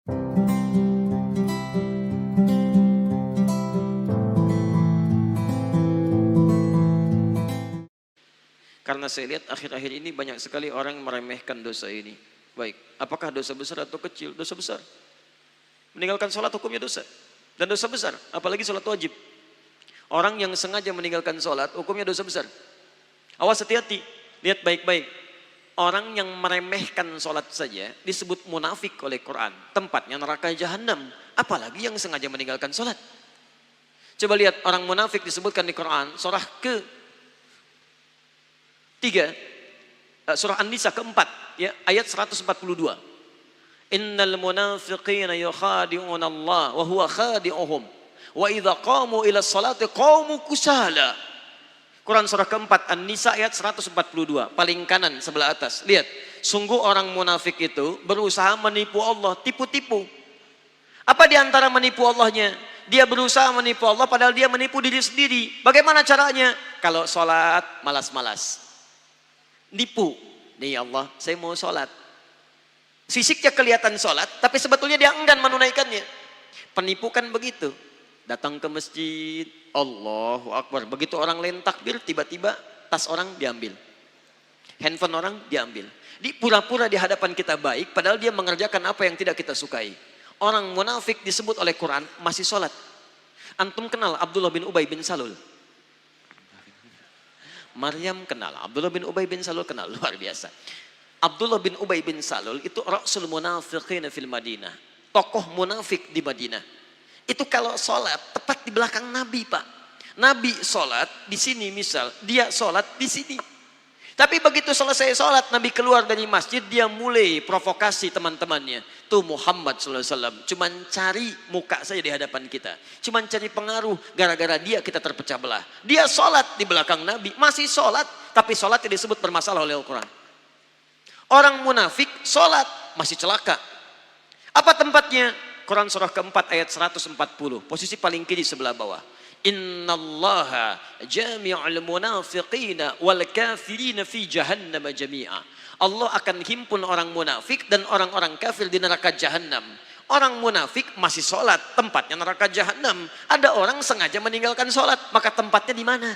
Karena saya lihat akhir-akhir ini banyak sekali orang meremehkan dosa ini. Baik, apakah dosa besar atau kecil? Dosa besar. Meninggalkan sholat hukumnya dosa. Dan dosa besar, apalagi sholat wajib. Orang yang sengaja meninggalkan sholat hukumnya dosa besar. Awas, hati-hati, lihat baik-baik. Orang yang meremehkan sholat saja disebut munafik oleh Quran. Tempatnya neraka jahanam. Apalagi yang sengaja meninggalkan sholat. Coba lihat orang munafik disebutkan di Quran. Surah surah An-Nisa keempat, ya, ayat 142. Innal munafiqina yukhadi'una Allah wa huwa khadi'uhum wa idza qamu ila sholati qamu kusala. Quran surah keempat An-Nisa ayat 142, paling kanan sebelah atas. Lihat, sungguh orang munafik itu berusaha menipu Allah, tipu-tipu. Apa di antara menipu Allahnya? Dia berusaha menipu Allah padahal dia menipu diri sendiri. Bagaimana caranya? Kalau sholat malas-malas. Nipu, nih Allah, saya mau sholat. Fisiknya kelihatan sholat, tapi sebetulnya dia enggan menunaikannya. Penipu kan begitu. Datang ke masjid, Allahu Akbar. Begitu orang lain takbir, tiba-tiba tas orang diambil. Handphone orang diambil. Di pura-pura di hadapan kita baik, padahal dia mengerjakan apa yang tidak kita sukai. Orang munafik disebut oleh Quran masih sholat. Antum kenal Abdullah bin Ubay bin Salul? Maryam kenal, Abdullah bin Ubay bin Salul kenal, luar biasa. Abdullah bin Ubay bin Salul itu Rasul Munafiqin fil Madinah, tokoh munafik di Madinah. Itu kalau sholat tepat di belakang Nabi, Pak. Nabi sholat di sini misal, dia sholat di sini. Tapi begitu selesai sholat, Nabi keluar dari masjid, dia mulai provokasi teman-temannya. Tuh Muhammad SAW, cuman cari muka saja di hadapan kita. Cuman cari pengaruh, gara-gara dia kita terpecah belah. Dia sholat di belakang Nabi, masih sholat, tapi sholat yang disebut bermasalah oleh Al-Quran. Orang munafik sholat, masih celaka. Apa tempatnya? Quran surah keempat ayat 140, posisi paling kiri sebelah bawah. Innallaha jami'ul munafiqina wal kafirina fi jahannam jami'a. Allah akan himpun orang munafik dan orang-orang kafir di neraka jahanam. Orang munafik masih sholat, tempatnya neraka jahanam. Ada orang sengaja meninggalkan sholat, maka tempatnya di mana?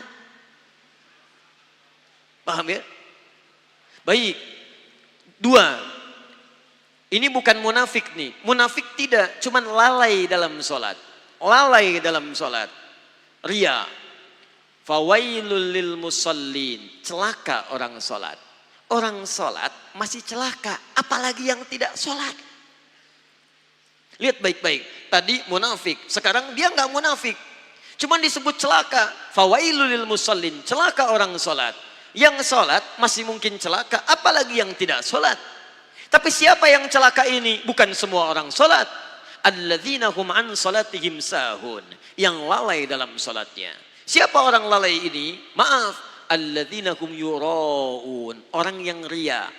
Paham ya? Baik. Dua. Ini bukan munafik nih. Munafik tidak, cuman lalai dalam sholat. Lalai dalam sholat. Ria. Fawailul lil musallin. Celaka orang sholat. Orang sholat masih celaka. Apalagi yang tidak sholat. Lihat baik-baik. Tadi munafik. Sekarang dia nggak munafik. Cuman disebut celaka. Fawailul lil musallin. Celaka orang sholat. Yang sholat masih mungkin celaka. Apalagi yang tidak sholat. Tapi siapa yang celaka ini? Bukan semua orang sholat. Alladzina hum an salatihim sahun. Yang lalai dalam sholatnya. Siapa orang lalai ini? Maaf. Alladzina hum yura'un. Orang yang ria.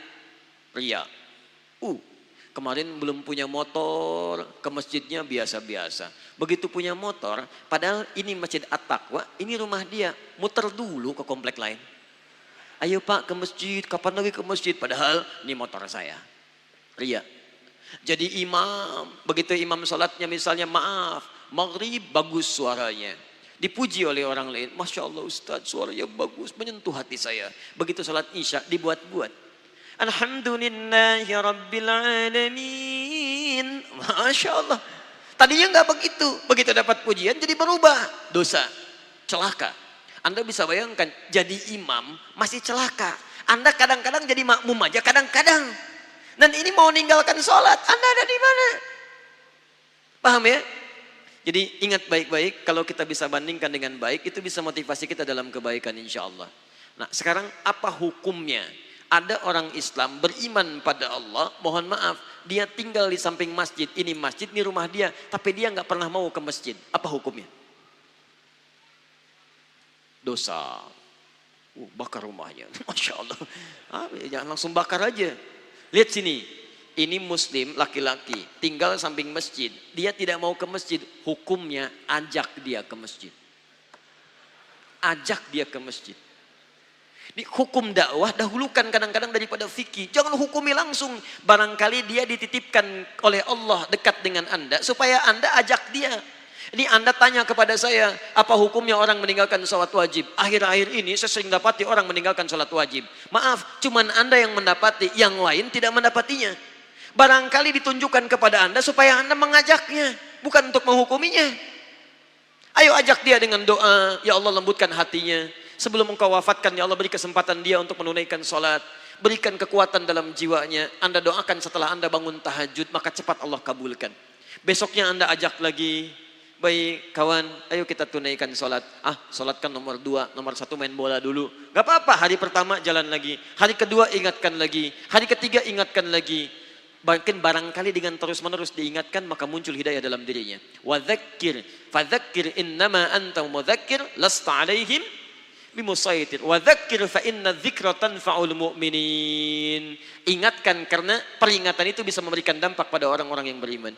Ria. Kemarin belum punya motor. Ke masjidnya biasa-biasa. Begitu punya motor. Padahal ini masjid At-Taqwa. Ini rumah dia. Muter dulu ke komplek lain. Ayo Pak ke masjid. Kapan lagi ke masjid? Padahal ini motor saya. Ria. Jadi imam, begitu imam sholatnya misalnya maaf, maghrib bagus suaranya. Dipuji oleh orang lain, Masya Allah Ustaz suaranya bagus, menyentuh hati saya. Begitu sholat isya dibuat-buat. Alhamdulillahi Rabbil Alamin. Masya Allah. Tadinya nggak begitu, begitu dapat pujian jadi berubah. Dosa, celaka. Anda bisa bayangkan, jadi imam masih celaka. Anda kadang-kadang jadi makmum aja, kadang-kadang. Dan ini mau meninggalkan sholat, Anda ada di mana? Paham ya? Jadi ingat baik-baik, kalau kita bisa bandingkan dengan baik, itu bisa motivasi kita dalam kebaikan insya Allah. Nah sekarang apa hukumnya? Ada orang Islam beriman pada Allah, mohon maaf, dia tinggal di samping masjid, ini rumah dia, tapi dia nggak pernah mau ke masjid. Apa hukumnya? Dosa. Bakar rumahnya, Masya Allah. Jangan langsung bakar aja. Lihat sini, ini muslim laki-laki tinggal samping masjid, dia tidak mau ke masjid, hukumnya ajak dia ke masjid. Ajak dia ke masjid. Hukum dakwah dahulukan kadang-kadang daripada fikih. Jangan hukumi langsung. Barangkali dia dititipkan oleh Allah dekat dengan Anda supaya Anda ajak dia. Ini Anda tanya kepada saya, apa hukumnya orang meninggalkan sholat wajib? Akhir-akhir ini saya sering dapati orang meninggalkan sholat wajib. Maaf, cuman Anda yang mendapati, yang lain tidak mendapatinya. Barangkali ditunjukkan kepada Anda supaya Anda mengajaknya, bukan untuk menghukuminya. Ayo ajak dia dengan doa, ya Allah lembutkan hatinya. Sebelum engkau wafatkan, ya Allah beri kesempatan dia untuk menunaikan sholat. Berikan kekuatan dalam jiwanya. Anda doakan setelah Anda bangun tahajud, maka cepat Allah kabulkan. Besoknya Anda ajak lagi. Baik kawan, ayo kita tunaikan sholat. Sholat kan nomor 2, nomor 1 main bola dulu. Gak apa-apa, hari pertama jalan lagi. Hari kedua ingatkan lagi. Hari ketiga ingatkan lagi. Bahkan barangkali dengan terus-menerus diingatkan, maka muncul hidayah dalam dirinya. Wadzakir, fadzakir innama anta mudzakir, lasta alaihim bimusaitir. Wadzakir fa inna dzikra tanfa'ul mu'minin. Ingatkan karena peringatan itu bisa memberikan dampak pada orang-orang yang beriman.